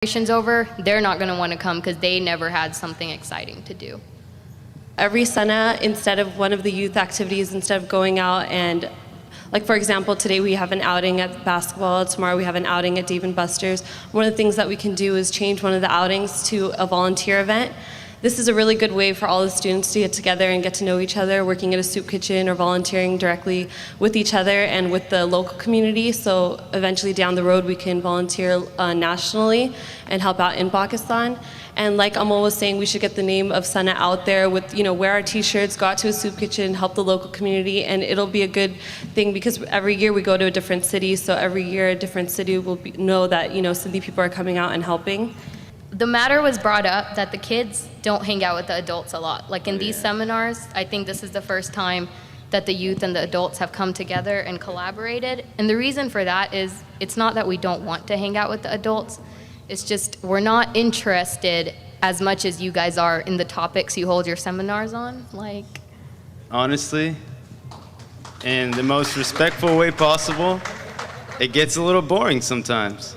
generation's over, they're not going to want to come because they never had something exciting to do. Every SYNA, instead of one of the youth activities, instead of going out and, like for example, today we have an outing at basketball, tomorrow we have an outing at Dave & Buster's. One of the things that we can do is change one of the outings to a volunteer event. This is a really good way for all the students to get together and get to know each other, working at a soup kitchen or volunteering directly with each other and with the local community. So eventually down the road we can volunteer nationally and help out in Pakistan. And like Amal was saying, we should get the name of SYNA out there with, wear our t-shirts, go out to a soup kitchen, help the local community, and it'll be a good thing because every year we go to a different city, so every year a different city will know that, Sindhi people are coming out and helping. The matter was brought up that the kids don't hang out with the adults a lot. Like in these seminars, I think this is the first time that the youth and the adults have come together and collaborated. And the reason for that is it's not that we don't want to hang out with the adults. It's just we're not interested as much as you guys are in the topics you hold your seminars on. Honestly, in the most respectful way possible, it gets a little boring sometimes,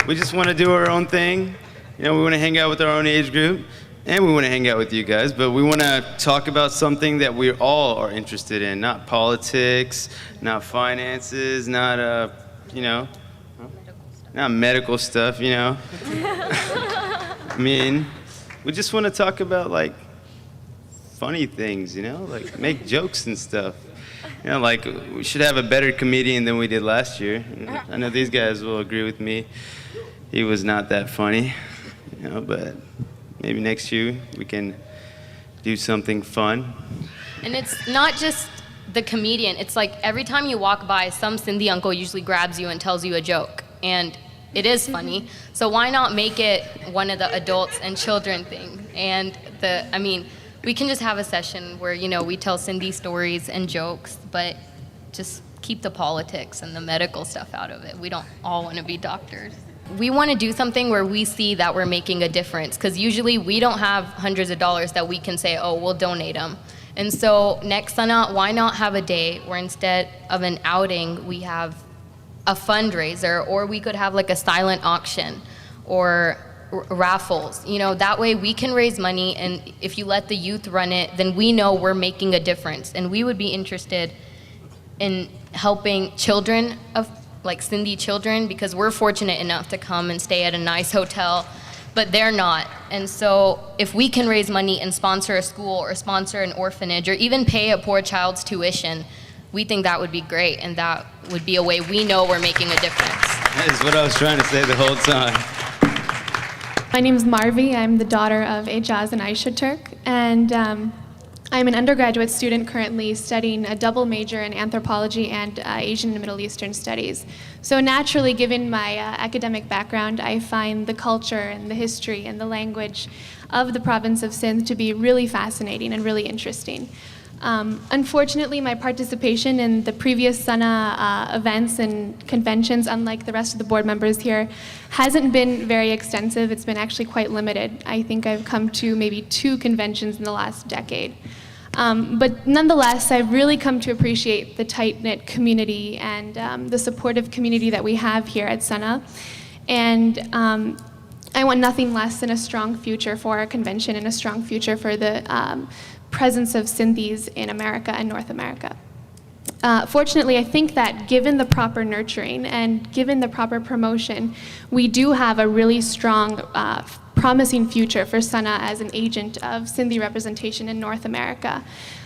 We just want to do our own thing. We want to hang out with our own age group, and we want to hang out with you guys, but we want to talk about something that we all are interested in, not politics, not finances, not, not medical stuff, I mean, we just want to talk about, funny things, make jokes and stuff. We should have a better comedian than we did last year. I know these guys will agree with me. He was not that funny, but maybe next year we can do something fun. And it's not just the comedian. It's like every time you walk by, some Sindhi uncle usually grabs you and tells you a joke. And it is funny. So why not make it one of the adults and children thing? And we can just have a session where, we tell Sindhi stories and jokes, but just keep the politics and the medical stuff out of it. We don't all want to be doctors. We want to do something where we see that we're making a difference, because usually we don't have hundreds of dollars that we can say, oh, we'll donate them. And so next SYNA, why not have a day where instead of an outing, we have a fundraiser, or we could have a silent auction or raffles. That way we can raise money, and if you let the youth run it, then we know we're making a difference. And we would be interested in helping children of Sindhi children, because we're fortunate enough to come and stay at a nice hotel, but they're not. And so if we can raise money and sponsor a school or sponsor an orphanage or even pay a poor child's tuition, we think that would be great, and that would be a way we know we're making a difference. That is what I was trying to say the whole time. My name is Marvi. I'm the daughter of Ejaz and Aisha Turk, and I'm an undergraduate student currently studying a double major in anthropology and Asian and Middle Eastern studies. So naturally, given my academic background, I find the culture and the history and the language of the province of Sindh to be really fascinating and really interesting. Unfortunately, my participation in the previous SYNA events and conventions, unlike the rest of the board members here, hasn't been very extensive. It's been actually quite limited. I think I've come to maybe 2 conventions in the last decade. But nonetheless, I've really come to appreciate the tight-knit community and the supportive community that we have here at SYNA. And I want nothing less than a strong future for our convention and a strong future for the presence of Sindhis in America and North America. Fortunately, I think that given the proper nurturing and given the proper promotion, we do have a really strong, promising future for SYNA as an agent of Sindhi representation in North America.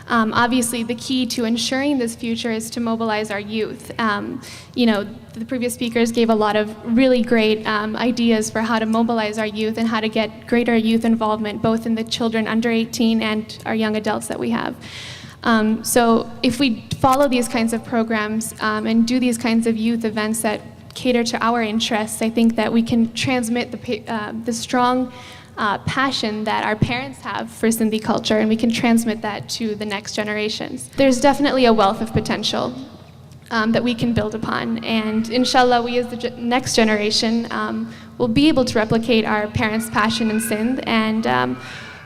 Obviously, the key to ensuring this future is to mobilize our youth. The previous speakers gave a lot of really great ideas for how to mobilize our youth and how to get greater youth involvement, both in the children under 18 and our young adults that we have. So if we follow these kinds of programs and do these kinds of youth events that cater to our interests, I think that we can transmit the strong passion that our parents have for Sindhi culture, and we can transmit that to the next generations. There's definitely a wealth of potential that we can build upon, and inshallah, we as the next generation will be able to replicate our parents' passion in Sindh and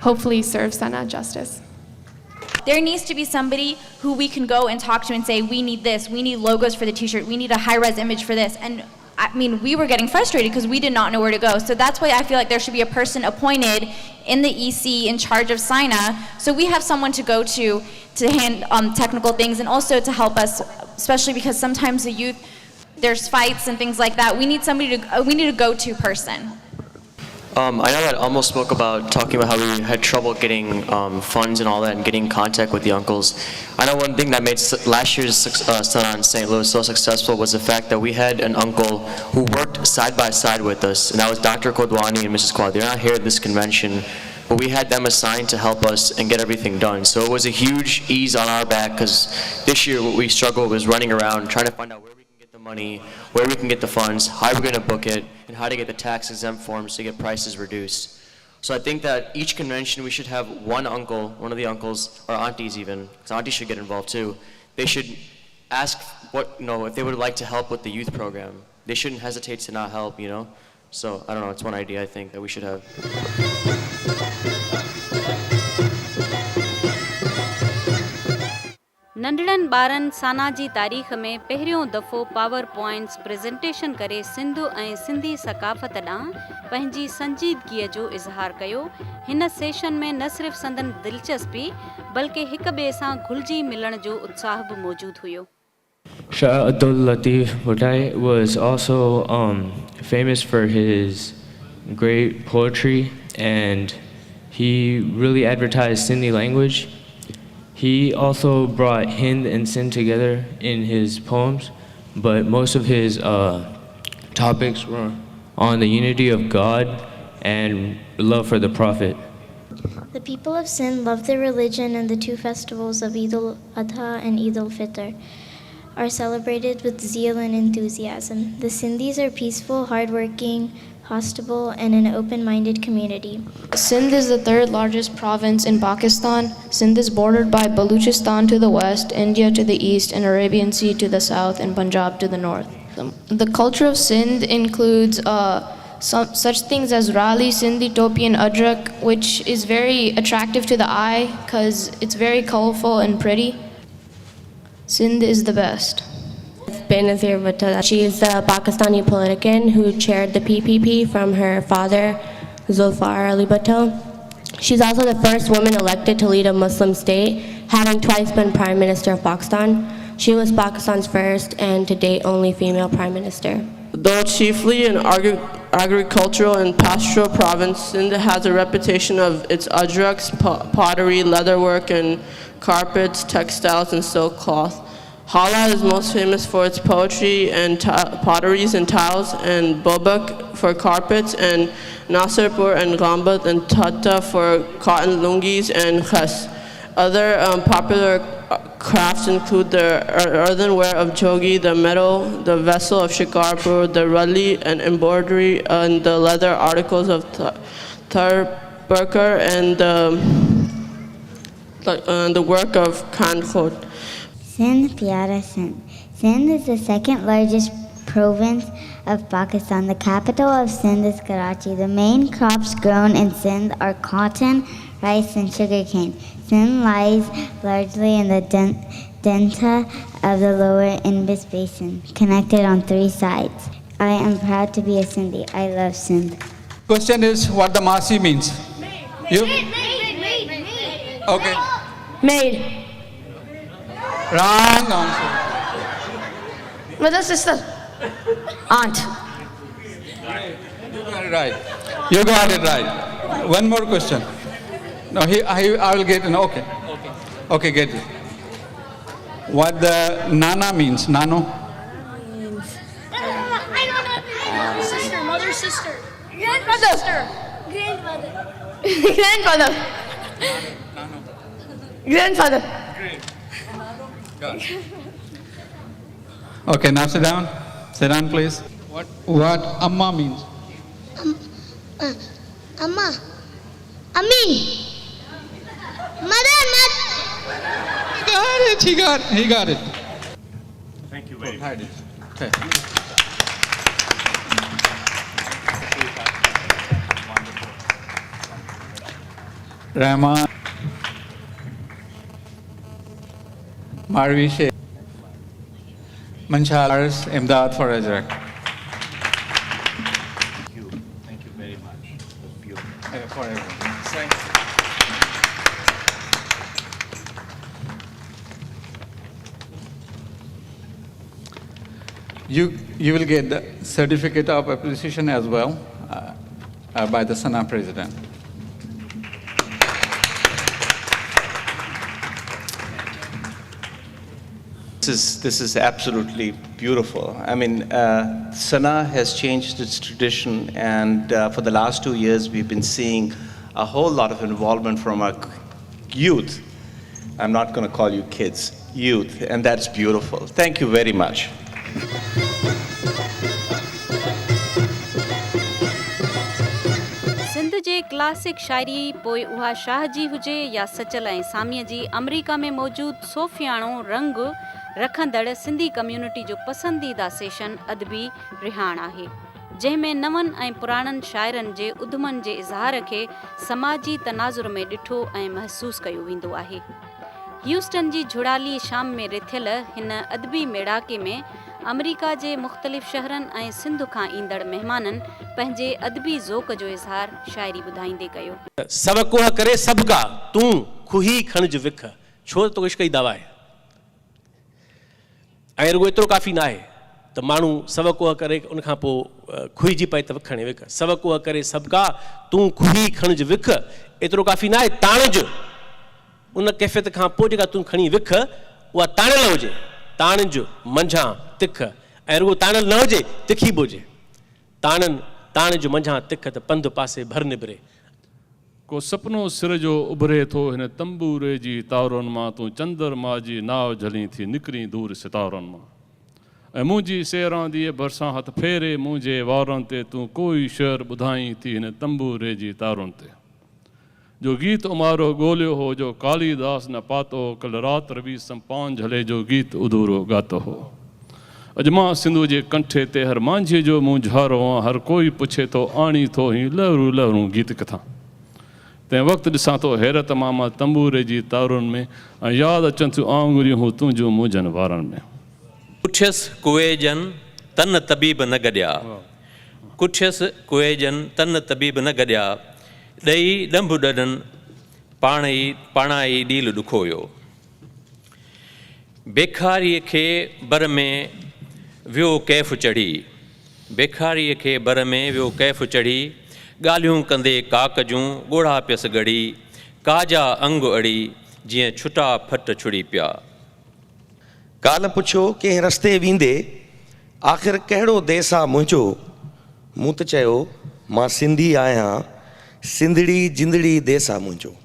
hopefully serve SYNA justice. There needs to be somebody who we can go and talk to and say, we need this, we need logos for the t-shirt, we need a high-res image for this. And I mean, we were getting frustrated because we did not know where to go. So that's why I feel like there should be a person appointed in the EC in charge of SYNA, so we have someone to go to hand technical things, and also to help us, especially because sometimes the youth, there's fights and things like that. We need somebody to, we need a go-to person. I know that Elmo spoke about talking about how we had trouble getting funds and all that and getting in contact with the uncles. I know one thing that made last year's SYNA in St. Louis so successful was the fact that we had an uncle who worked side by side with us, and that was Dr. Kodwani and Mrs. Quad. They're not here at this convention, but we had them assigned to help us and get everything done. So it was a huge ease on our back, because this year what we struggled was running around trying to find out where we can get the money, where we can get the funds, how we're going to book it, and how to get the tax exempt forms to get prices reduced. So I think that each convention we should have one uncle, one of the uncles, or aunties even, because aunties should get involved too. They should ask what, if they would like to help with the youth program. They shouldn't hesitate to not help, So I don't know, it's one idea I think that we should have. नंढड़नि ॿारनि साना जी तारीख़ में पहिरियों दफ़ो power points presentation करे सिंध ऐं सिंधी सक़ाफ़त ॾांहुं पंहिंजी संजीदगीअ जो इज़हार कयो। हिन सेशन में न सिर्फ़ संदन दिलचस्पी बल्कि हिक ॿिए सां घुलिजी मिलण जो उत्साह बि मौजूदु हुयो। Shah Abdul Latif Bhuttai was also famous for his great poetry, and he really advertised Sindhi language. He also brought Hind and Sindh together in his poems, but most of his topics were on the unity of God and love for the Prophet. The people of Sindh love their religion, and the two festivals of Eid al-Adha and Eid al-Fitr are celebrated with zeal and enthusiasm. The Sindhis are peaceful, hardworking, hospitable, and an open-minded community. Sindh is the third largest province in Pakistan. Sindh is bordered by Baluchistan to the west, India to the east, and Arabian Sea to the south, and Punjab to the north. The culture of Sindh includes such things as Rali, Sindhi, Topi, and Adrak, which is very attractive to the eye because it's very colorful and pretty. Sindh is the best. Benazir Bhutto. She is a Pakistani politician who chaired the PPP from her father, Zulfar Ali Bhutto. She's also the first woman elected to lead a Muslim state, having twice been Prime Minister of Pakistan. She was Pakistan's first and to date only female Prime Minister. Though chiefly an agricultural and pastoral province, Sindh has a reputation of its adraks, pottery, leatherwork, and carpets, textiles, and silk cloth. Hala is most famous for its poetry and potteries and tiles, and Bobak for carpets, and Nasirpur and Gambat and Tata for cotton lungis and khas. Other popular crafts include the earthenware of Jogi, the metal, the vessel of Shikarpur, the rali and embroidery, and the leather articles of Tharburkar, and the work of Kankhot. Sindh, Pyara Sindh. Sindh is the second largest province of Pakistan. The capital of Sindh is Karachi. The main crops grown in Sindh are cotton, rice, and sugarcane. Sindh lies largely in the delta of the lower Indus Basin, connected on three sides. I am proud to be a Sindhi. I love Sindh. Question is what the Masi means. You? Okay. Made. Wrong answer. Mother, sister. Aunt. You got it right. You got it right. One more question. No, I will get an okay. Okay, get it. What the Nana means? Nano? Sister, mother, sister. Grandmother. Sister. Grandmother. Grandfather. Grandfather. Okay, now sit down. Sit down, please. What Amma means? Amma. Amin. Mother. Got it. He got it. Thank you very much. Okay. Rahman. Marvi Sheikh. Manshal, Imdad for Ajrak. very much. It was beautiful. For everyone. You will get the certificate of appreciation as well by the SYNA president. This is absolutely beautiful. I mean, SYNA has changed its tradition, and for the last 2 years, we've been seeing a whole lot of involvement from our youth. I'm not going to call you kids, youth, and that's beautiful. Thank you very much. Sindh जे classic शाइरी पोइ उहा शाह जी हुजे या सचल ऐं सामीअ जी अमरीका में मौजूदु सोफ़ियाणो रंग रखंदड़ सिंधी कम्यूनिटी जो पसंदीदा सेशन अदबी रिहाण आहे, जंहिंमें नवनि ऐं पुराणनि शाइरनि जे उधमनि जे इज़हार खे समाजी तनाज़ुर में ॾिठो ऐं महसूसु कयो वेंदो आहे। ह्यूस्टन जी झुड़ाली शाम में रिथियल हिन अदबी मेड़ाके में अमरीका जे मुख़्तलिफ़ शहरनि ऐं सिंध खां ईंदड़ महिमाननि पंहिंजे अदबी ज़ोक़ जो इज़हार शाइरी ॿुधाईंदे कयो। सब कोह करे सबका तूं खुही खणिज विख, छो तो इश्क जी दवा आहे। ऐं रुगो एतिरो काफ़ी न आहे त माण्हू सब कोह करे उनखां पोइ खुहिजी पए त विखणे विख। सब कोह करे सबका तूं खुही खणिज विख, एतिरो काफ़ी न आहे। ताणिज उन कैफ़ियत खां पोइ जेका तूं खणी विख उहा ताणियल हुजे, ताणिज मंझां तिख, ऐं रुगो ताणियल न हुजे तिखी बि हुजे। ताणिज मंझां तिख त पंधु पासे भर निबिरे। को सपनो सिर जो उभरे थो हिन तंबूरे जी तारुनि मां, तूं चंद्रमा जी नाव झली थी निकिरी दूर सितारुनि मां। ऐं मुंहिंजी सेरांदीअ भरिसां हथ फेरे मुंहिंजे वारनि ते, तूं कोई शेर ॿुधाई थी हिन तंबूरे जी तारुनि ते। जो गीत उमारो ॻोल्हियो हो जो कालीदास न पातो, कल राति रवि संपान झले जो गीत उधूरो गातो हो। अॼु मां सिंधु जे कंठे ते हर मांझे जो मूं झारो आं, हर कोई पुछे थो आणी थो ही लहरूं लहरूं गीत किथां। तंहिं वक़्तु ॾिसां थो हैरत मां तंबूरे जी तारुनि में, ऐं यादि अचनि थियूं आङुरियूं हूं तुंहिंजूं मुंझनि वारनि में। कुठियसि कुए जन तन तबीब न गॾिया, कुठियसि कुए जन तन तबीब न गॾिया, ॾही ॾंभ ॾॾनि पाणाई ॾील ॾुखोयो। बेखारीअ खे बर में वियो कैफ़ चढ़ी, बेखारीअ खे बर में वियो कैफ़ चढ़ी, ॻाल्हियूं कंदे काक जूं ॻोढ़ा पियसि ॻड़ी, काजा अंग अड़ी जीअं छुटा फट छुड़ी पिया। काल पुछियो कंहिं रस्ते वेंदे, आख़िर कहिड़ो देस आहे मुंहिंजो, मूं त चयो मां सिंधी आहियां, सिंधड़ी जिंदड़ी देस आहे मुंहिंजो।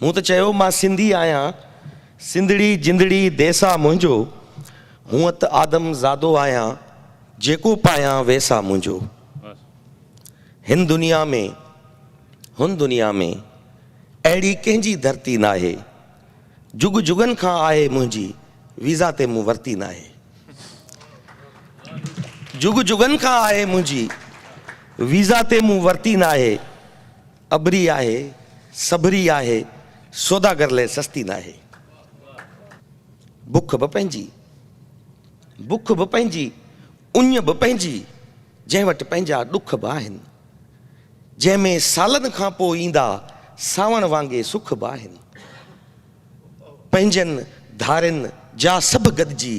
मूं त चयो मां सिंधी आहियां, सिंधड़ी जिंदड़ी देस आहे मुंहिंजो। हूअं त आदम ज़ादो आहियां, जेको पायां वेसा मुंहिंजो। हिन दुनिया में हुन दुनिया में अहिड़ी कंहिंजी धरती न आहे, जुग जुगनि खां आहे मुंहिंजी, वीज़ा ते मूं वरिती न आहे। जुग जुगनि खां आहे मुंहिंजी, वीज़ा ते मूं वरिती न आहे। अबरी आहे सबरी आहे, सौदागर लाइ सस्ती न आहे। बुख बि पंहिंजी, बुख बि पंहिंजी, उञ बि पंहिंजी, जंहिं वटि पंहिंजा ॾुख बि आहिनि, जंहिंमें सालनि खां पोइ ईंदा सावण वांगे सुख बि आहिनि। पंहिंजनि धारियुनि जा सभु गॾिजी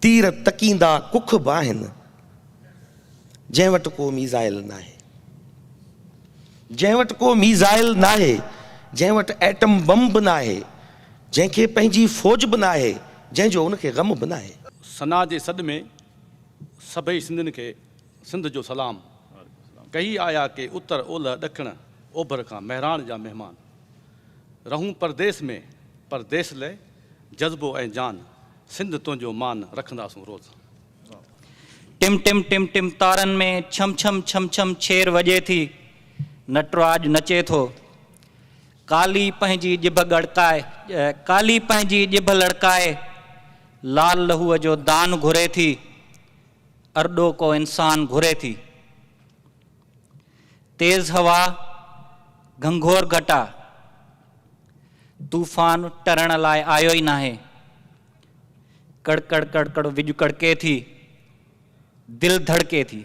तीर तकींदा कुख बि आहिनि, जंहिं वटि को मीज़ाइल न आहे, जंहिं वटि को मीज़ाइल न आहे, जंहिं वटि एटम बम बि न आहे, जंहिंखे पंहिंजी फ़ौज बि न आहे, जंहिंजो उनखे ग़म बि न आहे। सना जे सॾ में सभई सिंधियुनि खे सिंध जो सलाम। कही आया के उत्तर ओलह ॾखिण ओभर खां महिराण जा महिमान, रहूं परदेस में परदेस लाइ जज़्बो ऐं जान, सिंध तुंहिंजो मान रखंदासूं रोज़। टिम टिम टिम टिम तारनि में छम छम छम छम छेर वॼे थी, नटराज नचे थो। काली पंहिंजी ॼिभ गड़काए, काली पंहिंजी ॼिभ लड़काए, लाल लहूअ जो दान घुरे थी, अरॾो को इंसान घुरे थी। तेज़ हवा घंघोर घटा, तूफ़ान टरण लाइ आयो ई नाहे। कड़कड़ कड़कड़ विझ कड़के थी, दिल धड़के थी,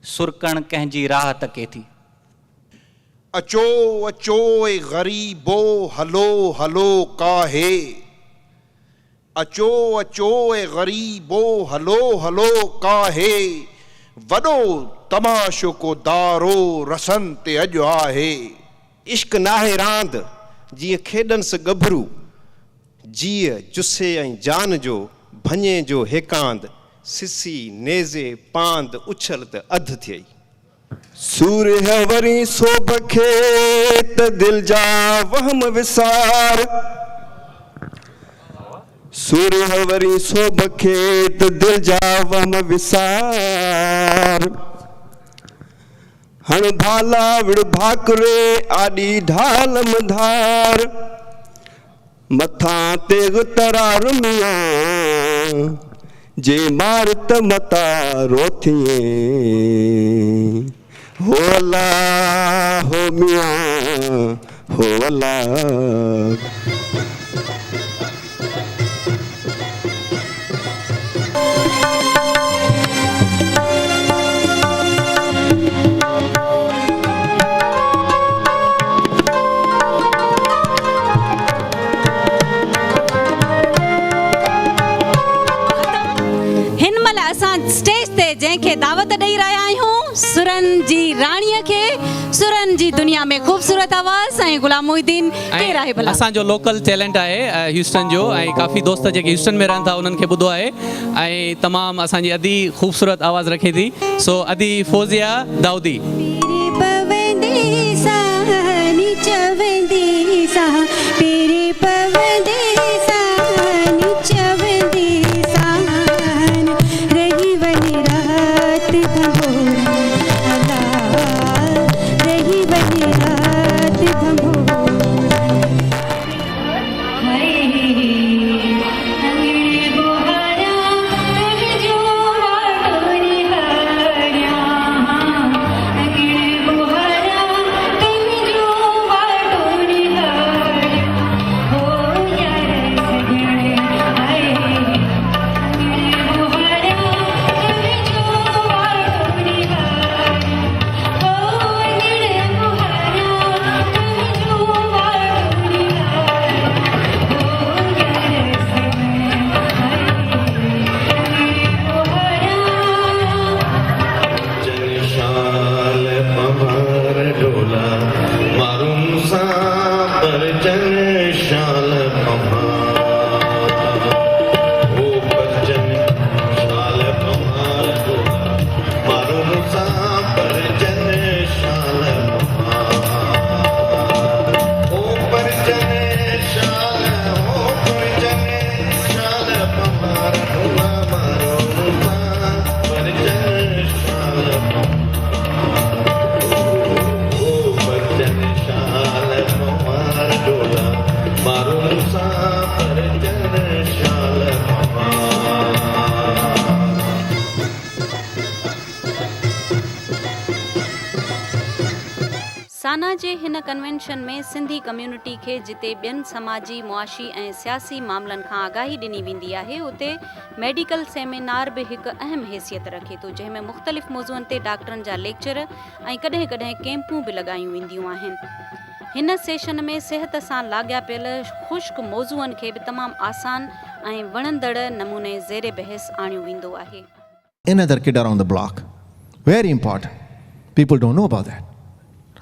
सुरकण कंहिंजी राह तके थी। अचो अचो ए ग़रीबो हलो हलो काहे, अचो अचो ए ग़रीबो हलो हलो काहे, वॾो तमाशो को दारो रसन ते अॼु आहे। इश्क नाहे रांदि जीअं खेॾनि स गभरू, जीअ जुसे ऐं जान जो भञे जो हेकांद, सिसी नेज़े पांद उछल त अधु थियई। सूर्य वरी सोभ खे त दिल जा वहम विसार, सूर्य वरी सोभ खे त दिल जा वहम विसार, हण भाला विड़ भाकुरे आॾी ढाल मधार, मथां तेग तरार मियां जे मार त मता रोथिए, हो अल्लाह हो मियां हो अल्लाह। स्टेज ते जंहिंखे दावत ॾेई रहिया आहियूं, सुरन जी राणीअ खे, सुरन जी दुनिया में ख़ूबसूरत आवाज़ ऐं गुलाम मोहिद्दीन केरु आहे भला? असांजो लोकल टैलेंट आहे ह्यूस्टन जो, ऐं काफ़ी दोस्त जेके ह्यूस्टन में रहनि था उन्हनि खे ॿुधो आहे, ऐं तमामु असांजी अदी ख़ूबसूरत आवाज़ रखे थी। सो अदी फौजिया दाऊदी। साना जे हिन कन्वेंशन में सिंधी कम्युनिटी खे जिते ॿियनि समाजी मुआशी ऐं सियासी मामलनि खां आगाही ॾिनी वेंदी आहे, उते मेडिकल सेमिनार बि हिकु अहम हैसियत रखे थो, जंहिंमें मुख़्तलिफ़ मौज़ुअनि ते डॉक्टरनि जा लेक्चर ऐं कॾहिं कॾहिं कैंपूं बि लॻायूं वेंदियूं आहिनि। हिन सेशन में सिहत सां लाॻापियल ख़ुश्क मौज़ुअनि खे बि तमामु आसान ऐं वणंदड़ नमूने ज़ेरे बहस आणियो वेंदो आहे। Another kid around the block, very important. People don't know about that.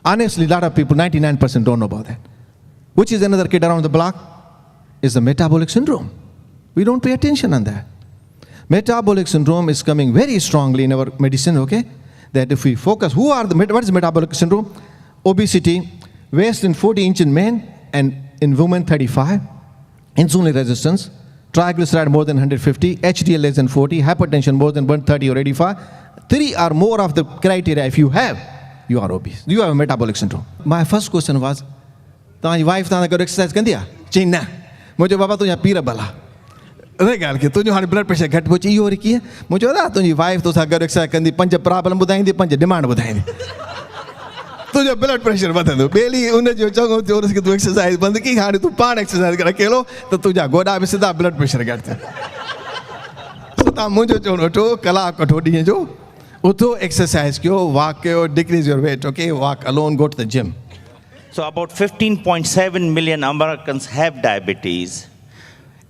Honestly, a lot of people, 99% don't know about that. Which is another kid around the block? Is the metabolic syndrome. We don't pay attention on that. Metabolic syndrome is coming very strongly in our medicine, okay? That if we focus, what is metabolic syndrome? Obesity, waist in 40 inch in men and in women 35, insulin resistance, triglyceride more than 150, HDL less than 40, hypertension more than 130 or 85. 3 or more of the criteria if you have, you are obese. You have a metabolic syndrome. My first question was, "Thy wife tana kar exercise kandiya?" Chain na. Mujhe baba tu ya pira bala. अरे ॻाल्हि की तुंहिंजो हाणे blood pressure घटि पहुची इहो worry कीअं? मूं चयो दादा तुंहिंजी वाइफ तोसां गॾु एक्सरसाइज कंदी, 5 प्रॉब्लम ॿुधाईंदी, 5 डिमांड ॿुधाईंदी, तुंहिंजो ब्लड प्रेशर वधंदो। ॿिए ॾींहुं उनजो चङो थियो की तूं एक्सरसाइज बंदि की, हाणे तूं पाण एक्सरसाइज कर अकेलो त तुंहिंजा गोॾा बि सिधा, ब्लड प्रेशर घटि थिए। तव्हां मुंहिंजो चवणो वठो, कलाक वठो ॾींहं जो, Uto exercise kyo, walk kyo, decrease your weight, okay? Walk alone, go to the gym. So about 15.7 million Americans have diabetes,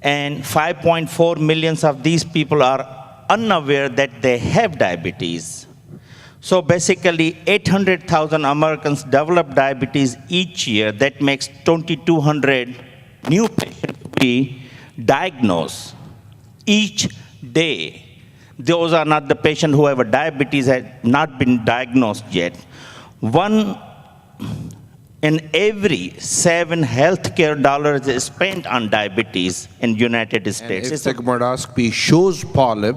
and 5.4 million of these people are unaware that they have diabetes. So basically 800,000 Americans develop diabetes each year. That makes 2,200 new patients to be diagnosed each day. Those are not the patients who have a diabetes had not been diagnosed yet. 1 in every 7 healthcare dollars is spent on diabetes in United States. And if sigmoidoscopy shows polyp,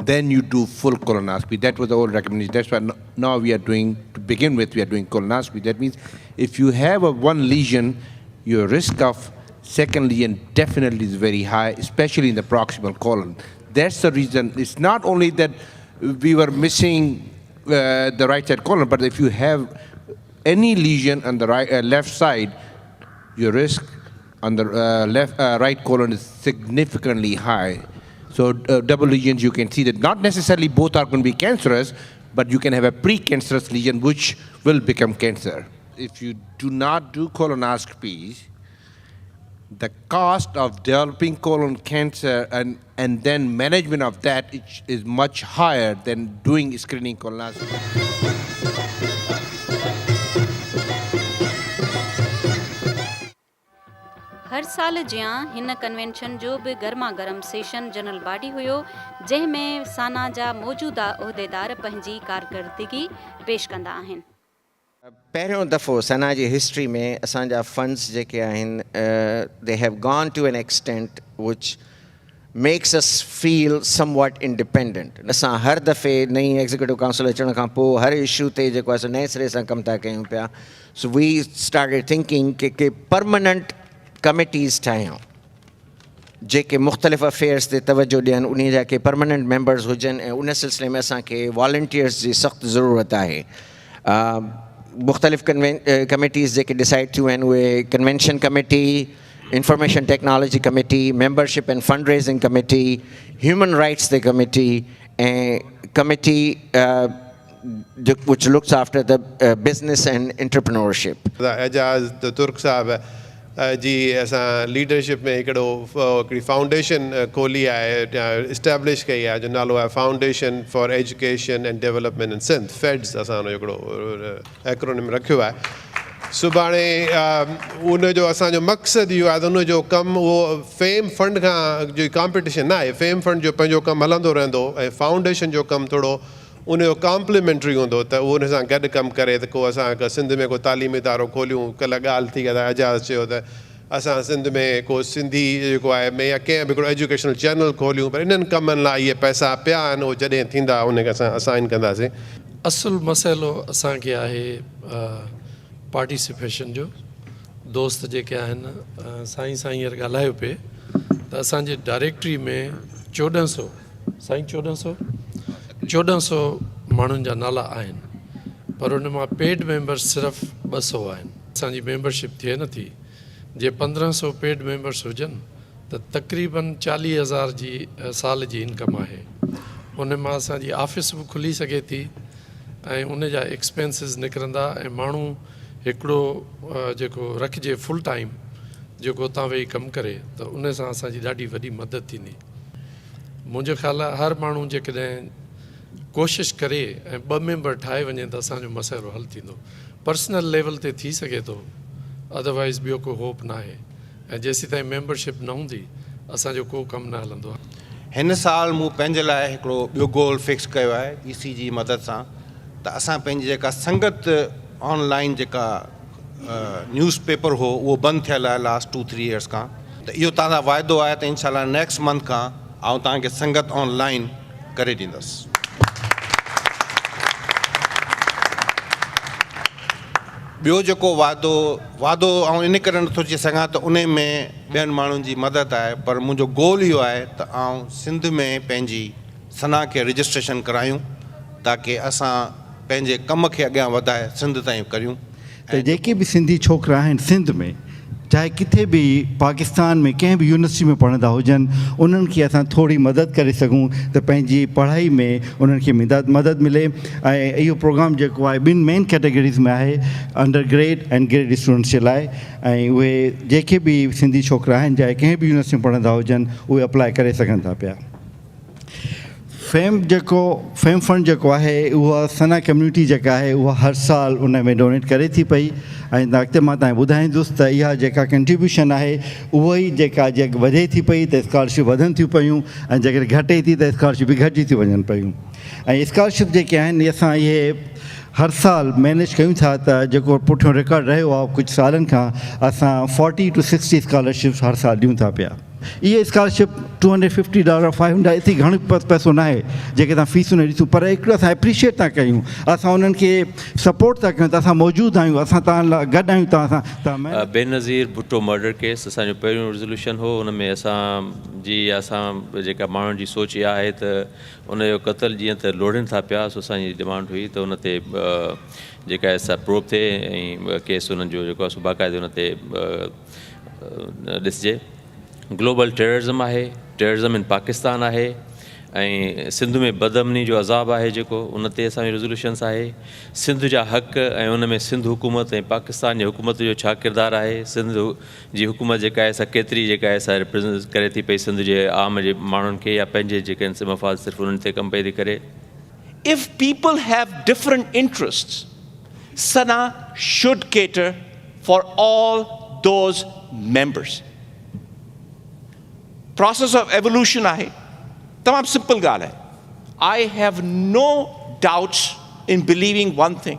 then you do full colonoscopy. That was the old recommendation. That's why now we are doing, to begin with, we are doing colonoscopy. That means if you have a 1 lesion, your risk of second lesion definitely is very high, especially in the proximal colon. That's the reason. It's not only that we were missing the right side colon, but if you have any lesion on the left side, your risk on the right colon is significantly high. So double lesions, you can see that not necessarily both are going to be cancerous, but you can have a precancerous lesion which will become cancer. If you do not do colonoscopies, the cost of developing colon cancer and then management of that is much higher than doing screening colonoscopy. हर साल जियां हिन convention जो बि गर्मा गर्म session general body हुयो, जंहिंमें साना जा मौजूदा उहिदेदार पंहिंजी कारकर्दगी पेश कंदा आहिनि. पहिरियों दफ़ो सना जी हिस्ट्री में असांजा फंड्स जेके आहिनि they have gone to an extent which makes us feel somewhat independent. असां हर दफ़े नई एग्जीक्यूटिव काउंसिल अचण खां पोइ हर इशू ते जेको आहे सो नए सिरे सां कमु था कयूं पिया. सो वी स्टार्टेड थिंकिंग के परमानेंट कमिटीज़ ठाहियूं जेके मुख़्तलिफ़ अफेयर्स ते तवजो ॾियनि, उन जा के परमानेंट मेंबर्स हुजनि, ऐं उन सिलसिले में असांखे वॉलंटियर्स जी सख़्तु ज़रूरत आहे. मुख़्तलिफ़ कमिटीज़ जेके डिसाइड थियूं आहिनि उहे convention committee, information technology committee, membership end fund raising committee, human rights ते कमेटी, ऐं committee which looks after the business and entrepreneurship. एजाज़ तुर्क साहब जी असां लीडरशिप में हिकिड़ी फाउंडेशन खोली आहे, इस्टेब्लिश कई आहे, जो नालो आहे foundation for education and development in Sindh, फेड्स असां हुनजो हिकिड़ो एक्रोनिम रखियो आहे. सुभाणे उनजो असांजो मक़सदु इहो आहे त उनजो कमु उहो फेम फंड खां जो कॉम्पिटिशन न आहे, फेम फंड जो पंहिंजो कमु हलंदो रहंदो, ऐं फाउंडेशन जो कमु थोरो उनजो कॉम्प्लीमेंट्री हूंदो, त उहो उन सां गॾु कमु करे. त को असां सिंध में को तालीमी इदारो खोलियूं, कल्ह ॻाल्हि थी आहे, एजाज़ चयो त असां सिंध में को सिंधी जेको आहे में या कंहिं बि हिकिड़ो एजुकेशनल चैनल खोलियूं, पर इन्हनि कमनि लाइ इहे पैसा पिया आहिनि, उहो जॾहिं थींदा उनखे असां असाइन कंदासीं. असुलु मसइलो असांखे आहे पार्टिसिपेशन जो. दोस्त जेके आहिनि साईं हींअर ॻाल्हायो पिए त असांजे डायरेक्टरी में 1400 साईं 1400 माण्हुनि जा नाला आहिनि, पर उन मां पेड मेंबर्स सिर्फ़ु 200 आहिनि. असांजी मेंबरशिप थिए नथी. जे 1500 पेड मेंबर्स हुजनि त तक़रीबन 40,000 जी साल जी इनकम आहे. उन मां असांजी ऑफिस बि खुली सघे थी, ऐं उन जा एक्सपेंसिस निकिरंदा, ऐं माण्हू हिकिड़ो जेको रखिजे फुल टाइम जेको उतां वेही कमु करे, त उन सां असांजी ॾाढी वॾी मदद थींदी. मुंहिंजो ख़्यालु आहे हर माण्हू जेकॾहिं कोशिशि करे ऐं 2 मेंबर ठाहे वञे त असांजो मसइलो हल थींदो. पर्सनल लेवल ते थी सघे थो, अदरवाइज़ ॿियो को होप न आहे, ऐं जेसीं ताईं मेंबरशिप न हूंदी असांजो को कमु न हलंदो आहे. हिन साल मूं पंहिंजे लाइ हिकिड़ो ॿियो गोल फिक्स कयो आहे ईसी जी मदद सां, त असां पंहिंजी जेका संगत ऑनलाइन जेका न्यूज़ पेपर हो उहो बंदि थियल आहे लास्ट 2-3 ईयर्स खां. त इहो तव्हां सां वाइदो आहे त इंशाल्लाह नेक्स्ट मंथ खां आउं तव्हांखे संगत ऑनलाइन करे ॾींदुसि. ॿियो जेको वादो ऐं इन करे नथो अची सघां त उन में ॿियनि माण्हुनि जी मदद आहे, पर मुंहिंजो गोल इहो आहे त आउं सिंध में पंहिंजी सना खे रजिस्ट्रेशन करायूं, ताकी असां पंहिंजे कम खे अॻियां वधाए सिंध ताईं करियूं. त जेके बि सिंधी छोकिरा आहिनि सिंध में, चाहे किथे भी पाकिस्तान में कंहिं बि यूनिवर्सिटी में पढ़ंदा हुजनि उन्हनि खे असां थोरी मदद करे सघूं त पंहिंजी पढ़ाई में उन्हनि खे मदद मिले। ऐं इहो प्रोग्राम जेको आहे ॿिनि मेन कैटेगरीज़ में आहे, undergrad and grad students जे लाइ। ऐं उहे जेके बि सिंधी छोकिरा आहिनि चाहे कंहिं बि यूनिवर्सिटी में पढ़ंदा हुजनि उहे अप्लाई करे सघनि था पिया। फेम फंड जेको आहे उहा सना कम्यूनिटी जेका आहे उहा हर साल उन में डोनेट करे थी पई। ऐं अॻिते मां तव्हांखे ॿुधाईंदुसि त इहा जेका कंट्रीब्यूशन आहे उहा ई जेका वधे थी पई त स्कॉलरशिप वधनि थियूं पियूं, ऐं जेकॾहिं घटे थी त स्कॉलरशिप बि घटिजी थी वञनि पियूं। ऐं स्कॉलरशिप जेके आहिनि असां इहे हर साल मैनेज कयूं था त जेको पुठियों रिकॉर्ड रहियो आहे कुझु सालनि खां असां 40 to 60 स्कॉलरशिप्स हर साल ॾियूं था पिया। इहे स्कॉलरशिप $250 $500 एतिरी घणो पैसो न आहे जेके तव्हां फीसूं न ॾिसूं, पर हिकिड़ो असां एप्रिशिएट था कयूं, असां उन्हनि खे सपोर्ट था कयूं त असां मौजूदु आहियूं, असां तव्हां लाइ गॾु आहियूं। तव्हां बेनज़ीर भुट्टो मर्डर केस असांजो पहिरियों रेज़ोल्यूशन हो, हुन में असां जेका माण्हुनि जी सोच इहा आहे त उनजो क़तल जीअं त लोड़नि था पिया, सो असांजी डिमांड हुई त उन ते जेका आहे सा प्रूव थिए ऐं केस उन्हनि जो जेको आहे सो बाक़ाइदे उन ते ॾिसिजे। ग्लोबल टेररिज़म आहे, टेररिज़म इन पाकिस्तान आहे, ऐं सिंध में बदअमनी जो अज़ाब आहे जेको उन ते असांजो रेज़ोल्यूशन्स आहे। सिंध जा हक़ ऐं उन में सिंध हुकूमत ऐं पाकिस्तान जी हुकूमत जो छा किरदारु आहे, सिंध जी हुकूमत जेका आहे सा केतिरी जेका आहे सा रिप्रेज़ेंट करे थी पई सिंध जे आम जे माण्हुनि खे, या पंहिंजे जेके आहिनि मफ़ाद सिर्फ़ु उन्हनि ते कमु पई थी करे। If people have different interests, SYNA should cater for all those members. Process of evolution आहे, तमाम simple ॻाल्हि आहे। I have no doubts in believing one thing.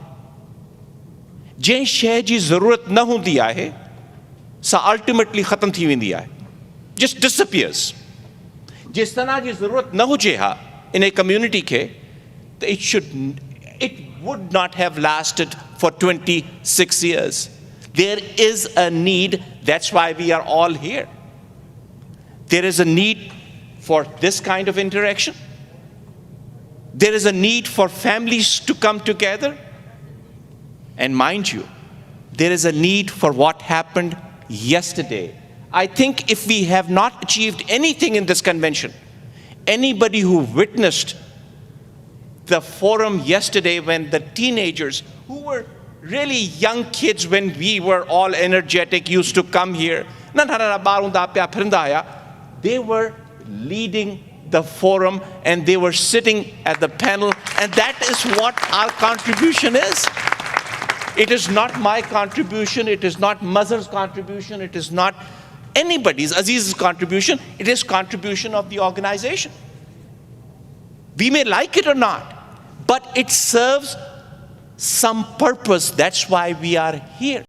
जंहिं शइ जी ज़रूरत न हूंदी आहे सा ultimately ख़तम थी वेंदी आहे, just disappears. जे SYNA जी ज़रूरत न हुजे हा इन कम्युनिटी खे त it would not have lasted for 26 years. There is a need, that's why we are all here. There is a need for this kind of interaction. There is a need for families to come together. And mind you, there is a need for what happened yesterday. I think if we have not achieved anything in this convention, anybody who witnessed the forum yesterday when the teenagers, who were really young kids when we were all energetic, used to come here, they were leading the forum and they were sitting at the panel, and that is what our contribution is. It is not my contribution, it is not Mazhar's contribution, it is not anybody's, Aziz's contribution, it is contribution of the organization. We may like it or not, but it serves some purpose. That's why we are here.